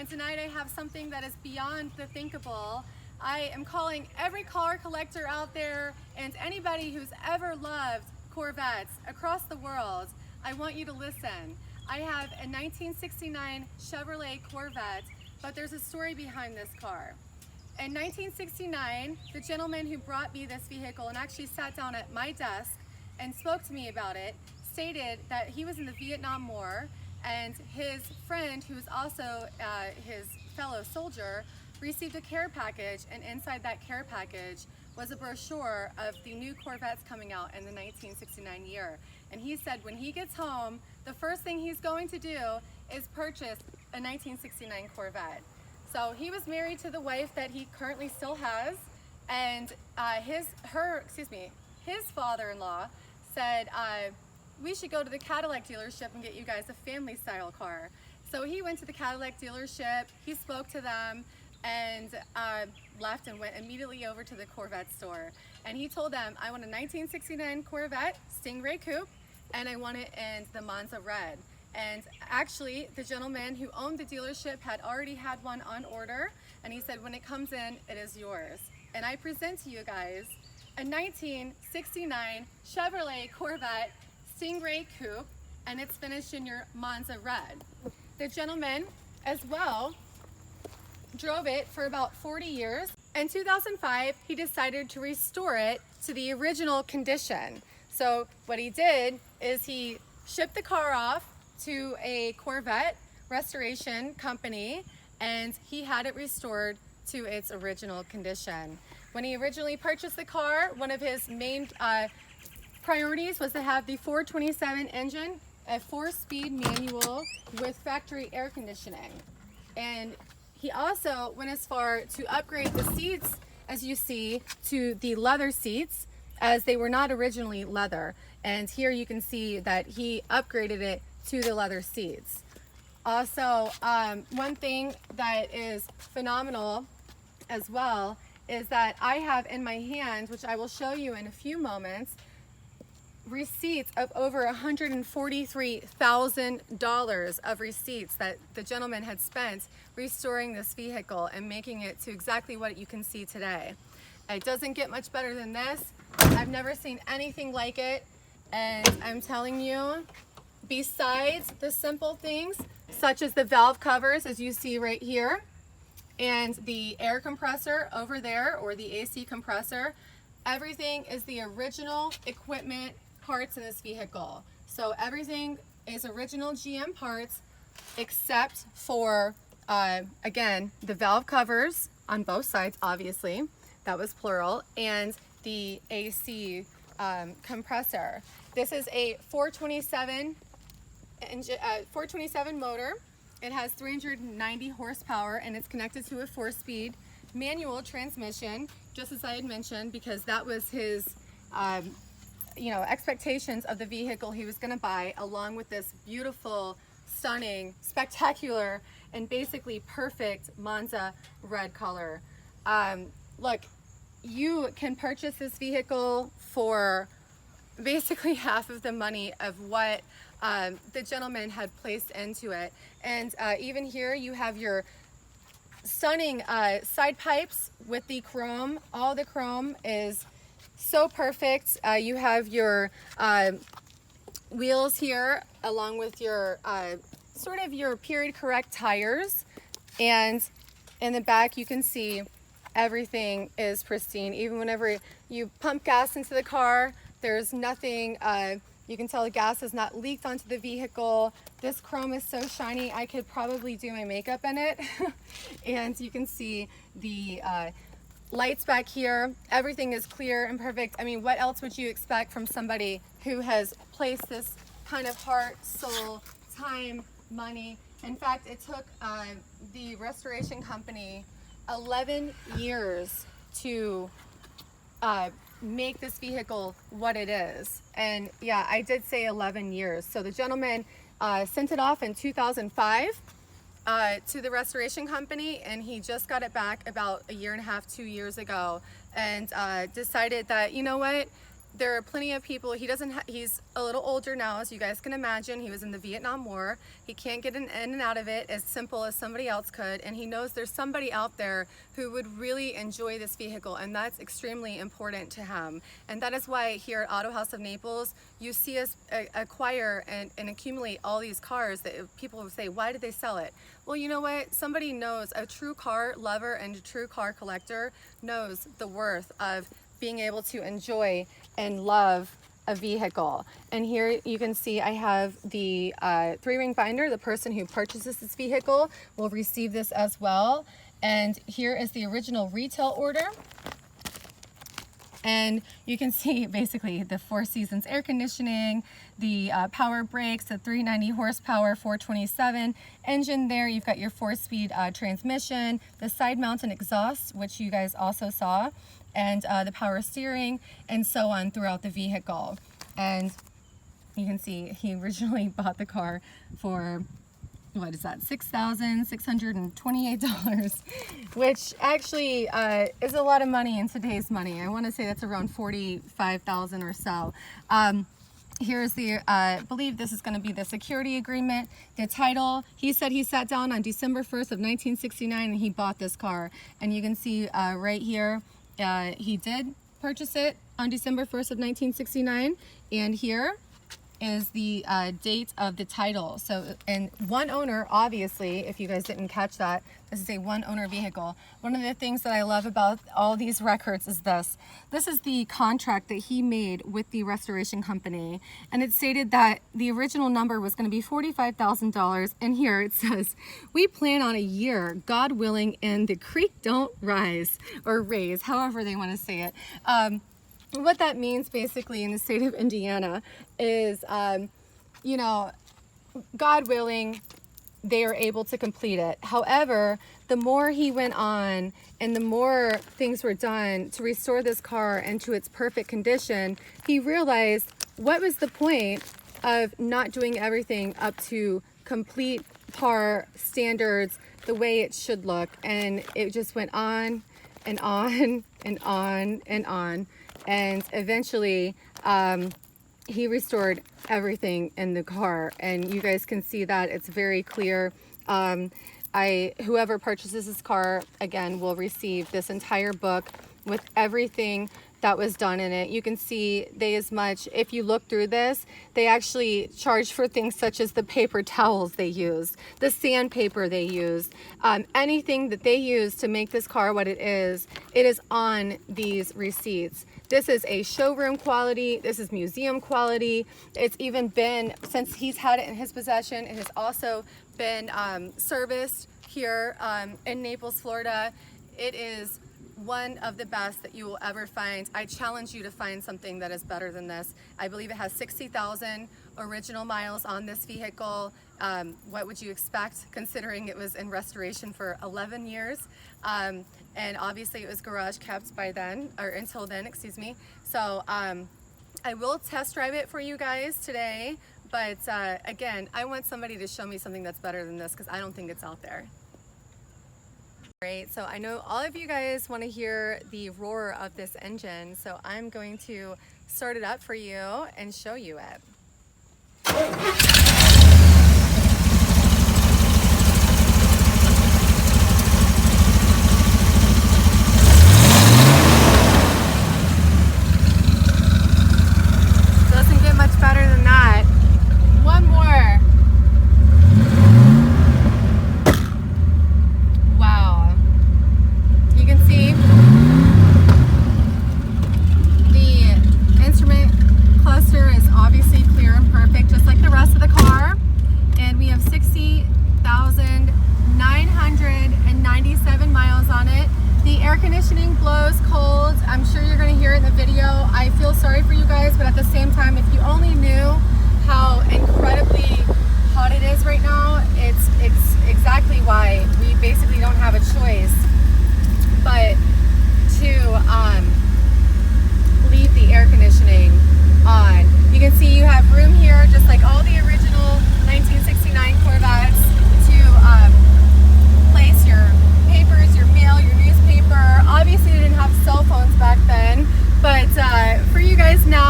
tonight I have something that is beyond the thinkable. I am calling every car collector out there and anybody who's ever loved Corvettes across the world. I want you to listen. I have a 1969 Chevrolet Corvette, but there's a story behind this car. In 1969, the gentleman who brought me this vehicle and actually sat down at my desk and spoke to me about it stated that he was in the Vietnam War, and his friend, who was also his fellow soldier, received a care package, and inside that care package was a brochure of the new Corvettes coming out in the 1969 year. And he said when he gets home, the first thing he's going to do is purchase a 1969 Corvette. So he was married to the wife that he currently still has, and his father-in-law said, we should go to the Cadillac dealership and get you guys a family style car. So he went to the Cadillac dealership, he spoke to them, and left and went immediately over to the Corvette store. And he told them, I want a 1969 Corvette Stingray Coupe, and I want it in the Monza red. And actually, the gentleman who owned the dealership had already had one on order, and he said, when it comes in, it is yours. And I present to you guys a 1969 Chevrolet Corvette Stingray Coupe, and it's finished in your Monza red. The gentleman as well drove it for about 40 years. In 2005, he decided to restore it to the original condition. So what he did is he shipped the car off to a Corvette restoration company, and he had it restored to its original condition. When he originally purchased the car, one of his main priorities was to have the 427 engine, a 4-speed manual with factory air conditioning. And he also went as far to upgrade the seats, as you see, to the leather seats, as they were not originally leather. And here you can see that he upgraded it to the leather seats. Also, one thing that is phenomenal as well is that I have in my hand, which I will show you in a few moments, receipts of over $143,000 of receipts that the gentleman had spent restoring this vehicle and making it to exactly what you can see today. It doesn't get much better than this. I've never seen anything like it, and I'm telling you, besides the simple things such as the valve covers, as you see right here, and the air compressor over there, or the AC compressor, everything is the original equipment parts in this vehicle. So everything is original GM parts except for, again, the valve covers on both sides, obviously, that was plural, and the AC compressor. This is a 427 motor. It has 390 horsepower, and it's connected to a 4-speed manual transmission, just as I had mentioned, because that was his expectations of the vehicle he was going to buy, along with this beautiful, stunning, spectacular, and basically perfect Monza red color. Look, you can purchase this vehicle for basically half of the money of what the gentleman had placed into it. And even here you have your stunning side pipes with the chrome. All the chrome is so perfect. You have your wheels here, along with your sort of your period correct tires, and in the back you can see everything is pristine. Even whenever you pump gas into the car, there's nothing, you can tell the gas has not leaked onto the vehicle. This chrome is so shiny, I could probably do my makeup in it. And you can see the lights back here. Everything is clear and perfect. I mean, what else would you expect from somebody who has placed this kind of heart, soul, time, money? In fact, it took the restoration company 11 years to make this vehicle what it is. And yeah, I did say 11 years. So the gentleman sent it off in 2005 to the restoration company, and he just got it back about 1.5 years, 2 years ago, and decided that, you know what, there are plenty of people, he's a little older now, as you guys can imagine. He was in the Vietnam War. He can't get in and out of it as simple as somebody else could, and he knows there's somebody out there who would really enjoy this vehicle, and that's extremely important to him. And that is why here at AutoHaus of Naples, you see us acquire and accumulate all these cars that people will say, why did they sell it? Well, you know what? Somebody knows, a true car lover and a true car collector knows the worth of being able to enjoy and love a vehicle. And here you can see I have the 3-ring binder. The person who purchases this vehicle will receive this as well. And here is the original retail order. And you can see basically the 4 seasons air conditioning, the power brakes, the 390 horsepower, 427 engine there. You've got your 4-speed transmission, the side mounted exhaust, which you guys also saw, and the power steering, and so on throughout the vehicle. And you can see he originally bought the car for, what is that, $6,628, which actually is a lot of money in today's money. I want to say that's around $45,000 or so. Here's the, I believe this is going to be the security agreement, the title. He said he sat down on December 1st of 1969 and he bought this car. And you can see right here, he did purchase it on December 1st of 1969. And here is the date of the title. So, and one owner, obviously, if you guys didn't catch that, this is a one owner vehicle. One of the things that I love about all these records is this. This is the contract that he made with the restoration company. And it stated that the original number was going to be $45,000. And here it says, we plan on a year, God willing, and the creek don't rise or raise, however they want to say it. What that means basically in the state of Indiana is, you know, God willing, they are able to complete it. However, the more he went on and the more things were done to restore this car into its perfect condition, he realized what was the point of not doing everything up to complete par standards the way it should look. And it just went on and on and on and on. And eventually, he restored everything in the car, and you guys can see that it's very clear. Whoever purchases this car, again, will receive this entire book with everything that was done in it. You can see if you look through this, they actually charge for things such as the paper towels they used, the sandpaper they used, anything that they used to make this car what it is on these receipts. This is a showroom quality. This is museum quality. It's even been, since he's had it in his possession, it has also been serviced here in Naples, Florida. It is one of the best that you will ever find. I challenge you to find something that is better than this. I believe it has 60,000 original miles on this vehicle. What would you expect considering it was in restoration for 11 years? And obviously it was garage kept by then, or until then, excuse me. So I will test drive it for you guys today, but again, I want somebody to show me something that's better than this because I don't think it's out there. Great, so I know all of you guys want to hear the roar of this engine, so I'm going to start it up for you and show you it. Doesn't get much better than that. One more. Wow. You can see the instrument cluster is obviously clear and perfect, just like the rest of the car. And we have 60,997 miles on it. The air conditioning blows cold. I'm sure you're going to hear it in the video. I feel sorry for you guys, but at the same time, if you only knew how incredibly hot it is right now, it's exactly why we basically don't have a choice but to leave the air conditioning on. You can see you have room here, just like all the original 1969 Corvettes, to place your papers, your mail, your newspaper. Obviously, they didn't have cell phones back then, but for you guys now,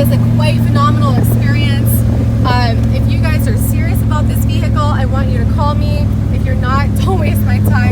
was a quite phenomenal experience. If you guys are serious about this vehicle, I want you to call me. If you're not, don't waste my time.